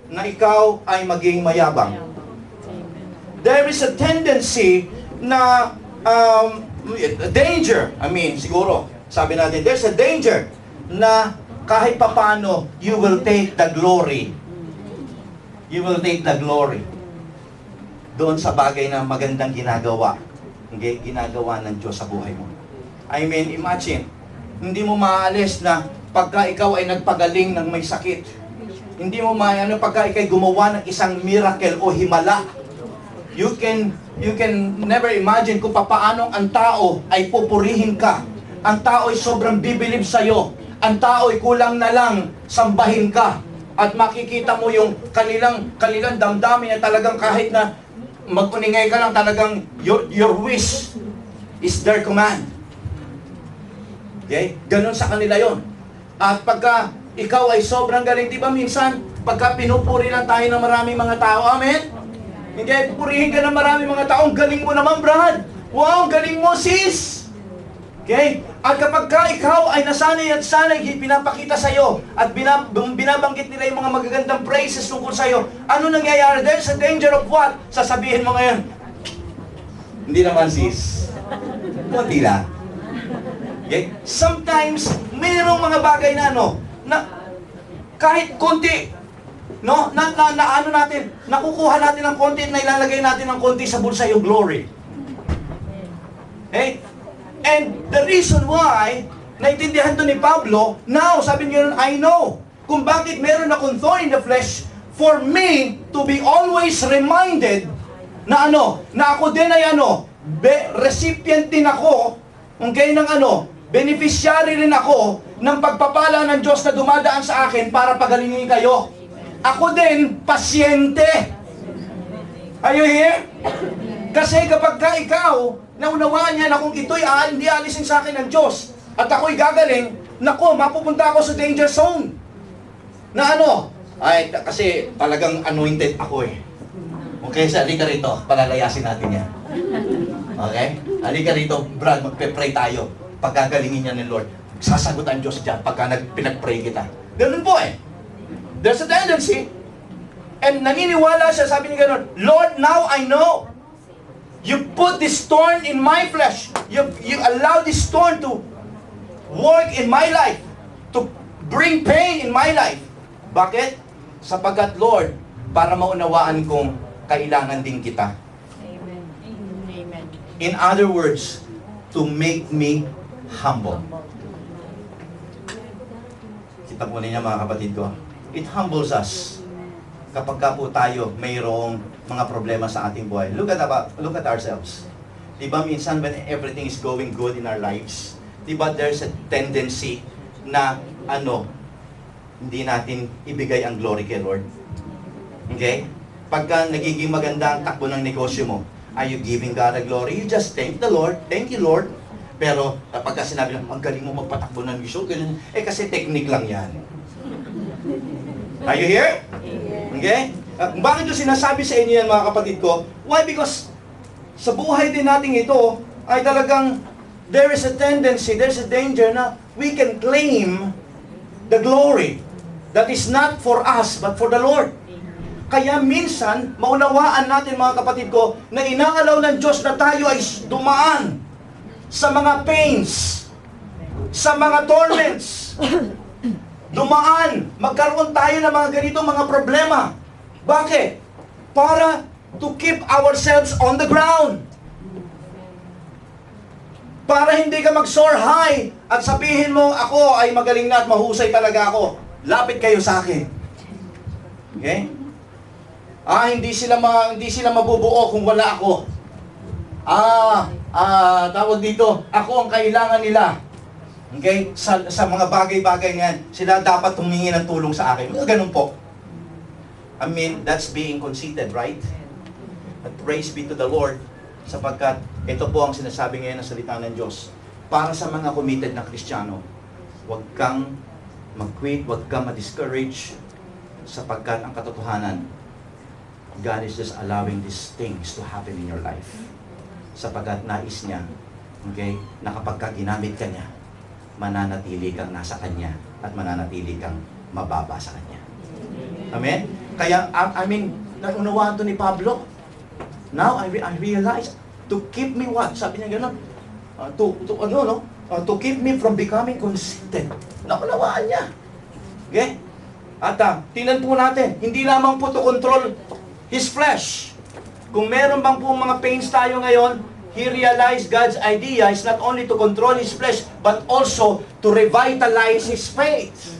na ikaw ay maging mayabang. There is a tendency na danger, siguro, sabi natin, there's a danger na kahit papano, you will take the glory. You will take the glory doon sa bagay na magandang ginagawa. Okay? Ginagawa ng Diyos sa buhay mo. Imagine, hindi mo maaalis na pagka ikaw ay nagpagaling ng may sakit. Hindi mo pagka ikaw ay gumawa ng isang miracle o himala. You can never imagine kung paano ang tao ay pupurihin ka. Ang tao ay sobrang bibilib sa'yo. Ang tao ay kulang na lang sambahin ka. At makikita mo yung kanilang damdamin na talagang kahit na magpuningay ka lang, talagang your wish is their command. Okay? Ganon sa kanila yon. At pagka ikaw ay sobrang galing, di ba minsan, pagka pinupuri lang tayo ng maraming mga tao, amen? Hindi, pupurihin ka ng maraming mga tao, galing mo naman, Brad. Wow, galing mo, sis. Okay? At kapag ikaw ay nasanay at sanay, pinapakita sa'yo, at binabanggit nila yung mga magagandang praises tungkol sa'yo, ano nangyayari? There's a danger of what? Sasabihin mo ngayon, hindi naman, sis. Kunti lang. Okay? Sometimes, mayroong mga bagay na na kahit konti, nakukuha natin ng konti at nailalagay natin ng konti sa bulsa yung glory. Okay? And the reason why, naintindihan to ni Pablo, now, sabi niya, I know kung bakit meron akong thorn in the flesh for me to be always reminded na na ako din ay recipient din ako, okay, ng beneficiary rin ako ng pagpapala ng Diyos na dumadaan sa akin para pagalingin kayo. Ako din, pasyente. Are you here? Kasi kapag ikaw, naunawaan niya na kung ito'y hindi alisin sa akin ng Diyos, at ako'y gagaling, mapupunta ako sa danger zone. Na kasi talagang anointed ako eh. Okay, halika rito, palalayasin natin yan. Okay? Halika rito, Brad, magpe-pray tayo. Pagkagalingin niya ng Lord, sasagot ang Diyos dyan pagka pinag-pray kita. Ganun po eh. There's a tendency. And naniniwala siya, sabi niya ganun, Lord, now I know. You put this thorn in my flesh. You allow this thorn to work in my life. To bring pain in my life. Bakit? Sapagkat, Lord, para maunawaan kong kailangan din kita. Amen. Amen. In other words, to make me humble. Kita po ninyo mga kapatid ko. It humbles us kapag po tayo mayroong mga problema sa ating buhay. Look at ourselves. Diba minsan when everything is going good in our lives, diba there's a tendency na hindi natin ibigay ang glory kay Lord. Okay? Pagka nagiging maganda ang takbo ng negosyo mo, are you giving God the glory? You just thank the Lord. Thank you, Lord. Pero kapag sinabi lang, ang galing mo magpatakbo ng negosyo, ganun, kasi technique lang yan. Are you here? Okay? Bakit ko sinasabi sa inyo yan mga kapatid ko? Why? Because sa buhay din natin ito ay talagang there is a tendency, there's a danger na we can claim the glory that is not for us but for the Lord. Kaya minsan, maunawaan natin mga kapatid ko na inaalaw ng Diyos na tayo ay dumaan sa mga pains, sa mga torments, dumaan, magkaroon tayo ng mga ganitong mga problema. Bakit? Para to keep ourselves on the ground. Para hindi ka mag-soar high at sabihin mo, ako ay magaling na at mahusay talaga ako. Lapit kayo sa akin. Okay? Hindi sila mabubuo kung wala ako. Tawag dito, ako ang kailangan nila. Okay? Sa mga bagay-bagay nga, sila dapat humingi ng tulong sa akin. Ganun po. That's being conceited, right? But praise be to the Lord, sapagkat ito po ang sinasabi ngayon ng salita ng Diyos. Para sa mga committed na Kristiyano, huwag kang mag-quit, huwag kang ma-discourage, sapagkat ang katotohanan, God is just allowing these things to happen in your life. Sapagkat nais niya, okay, na kapag ginamit ka niya, mananatili kang nasa Kanya at mananatili kang mababa sa Kanya. Amen? Kaya, I mean, naunawaan to ni Pablo. Now, I realize, to keep me what? Sabi niya gano'n. To keep me from becoming conceited. Naunawaan niya. Okay? At tingnan po natin, hindi lamang po to control his flesh. Kung meron bang po mga pains tayo ngayon, he realized God's idea is not only to control his flesh, but also to revitalize his faith.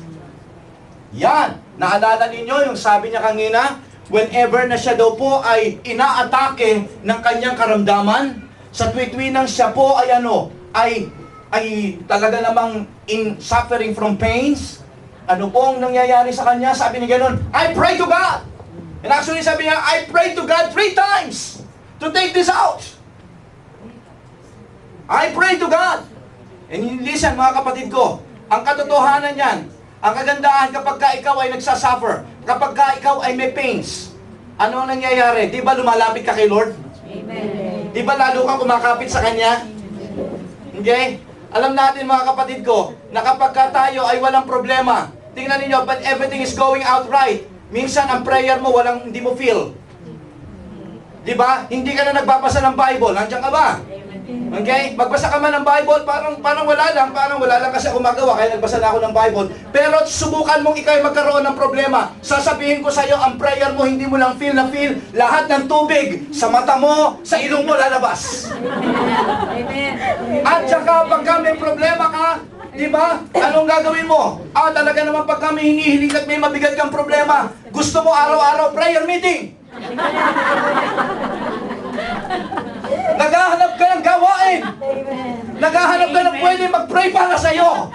Yan. Naalala ninyo yung sabi niya kanina, whenever na siya daw po ay inaatake ng kanyang karamdaman, sa tuwing-tuwinang siya po ay ay talaga namang in suffering from pains, ano pong nangyayari sa kanya? Sabi niya gano'n, I pray to God. And actually sabi niya, I pray to God 3 times to take this out. I pray to God. And listen mga kapatid ko, ang katotohanan yan, ang kagandahan kapag ka ikaw ay nagsasuffer, kapag ka ikaw ay may pains, ano ang nangyayari? Di ba lumalapit ka kay Lord? Amen. Di ba lalo kang kumakapit sa Kanya? Okay? Alam natin mga kapatid ko, na kapag ka tayo ay walang problema, tingnan ninyo, but everything is going out right, minsan ang prayer mo hindi mo feel. Di ba? Hindi ka na nagbabasa ng Bible. Nandiyan ka ba? Okay? Magbasa ka man ng Bible, parang wala lang kasi gumagawa, kaya nagbasa na ako ng Bible. Pero subukan mong ikaw ay magkaroon ng problema. Sasabihin ko sa iyo, ang prayer mo, hindi mo lang feel na feel, lahat ng tubig sa mata mo, sa ilong mo lalabas. Amen. At saka pagka may problema ka, di ba? Anong gagawin mo? Talaga naman pagka may hinihiling at may mabigat kang problema, gusto mo araw-araw prayer meeting. Naghahanap ka ng gawain. Naghahanap ka ng pwede mag-pray para sa'yo.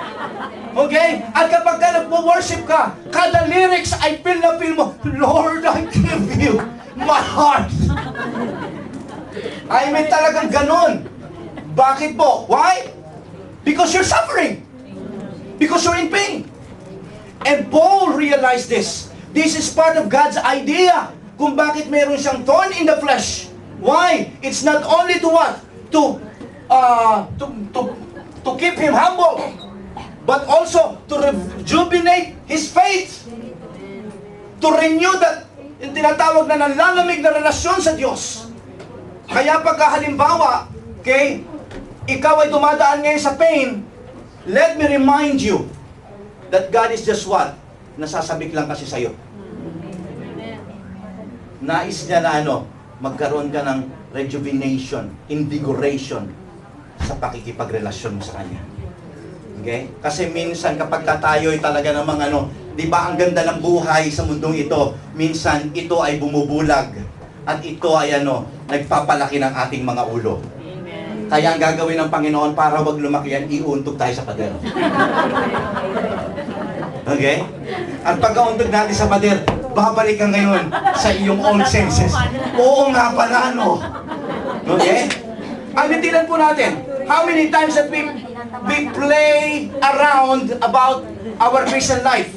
Okay? At kapag ka nagpo-worship ka, kada lyrics ay feel mo, Lord, I give you my heart. I mean talagang ganun. Bakit po? Why? Because you're suffering. Because you're in pain. And Paul realized this. This is part of God's idea kung bakit meron siyang thorn in the flesh. Why? It's not only to what? To keep him humble, but also to rejuvenate his faith. To renew that, yung tinatawag na nanlalamig na relasyon sa Diyos. Kaya pagka halimbawa, okay, ikaw ay dumadaan ngayon sa pain, let me remind you that God is just what? Nasasabik lang kasi sa'yo. Nais niya na magkaroon ka ng rejuvenation, invigoration sa pakikipagrelasyon mo sa Kanya. Okay? Kasi minsan kapag tayo ay talaga namang di ba ang ganda ng buhay sa mundong ito, minsan ito ay bumubulag at ito ay nagpapalaki ng ating mga ulo. Amen. Kaya ang gagawin ng Panginoon para wag lumaki yan, iuuntog tayo sa pader. Okay? At pagkauntog natin sa pader, babalik ka ngayon sa iyong old senses. Oo nga pala, Okay? Tinan po natin, how many times that we play around about our Christian life.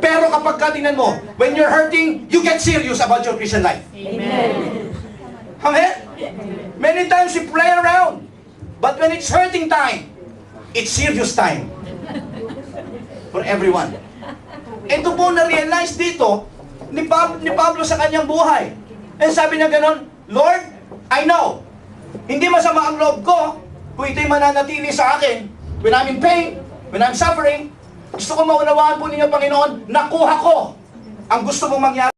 Pero kapag tingnan mo, when you're hurting, you get serious about your Christian life. Amen. Amen? Many times we play around, but when it's hurting time, it's serious time. For everyone. Ito po na-realize dito ni Pablo sa kanyang buhay. And sabi niya ganon, Lord, I know, hindi masama ang loob ko kung ito'y mananatili sa akin when I'm in pain, when I'm suffering. Gusto ko maunawaan po ninyo, Panginoon, nakuha ko ang gusto mong mangyari.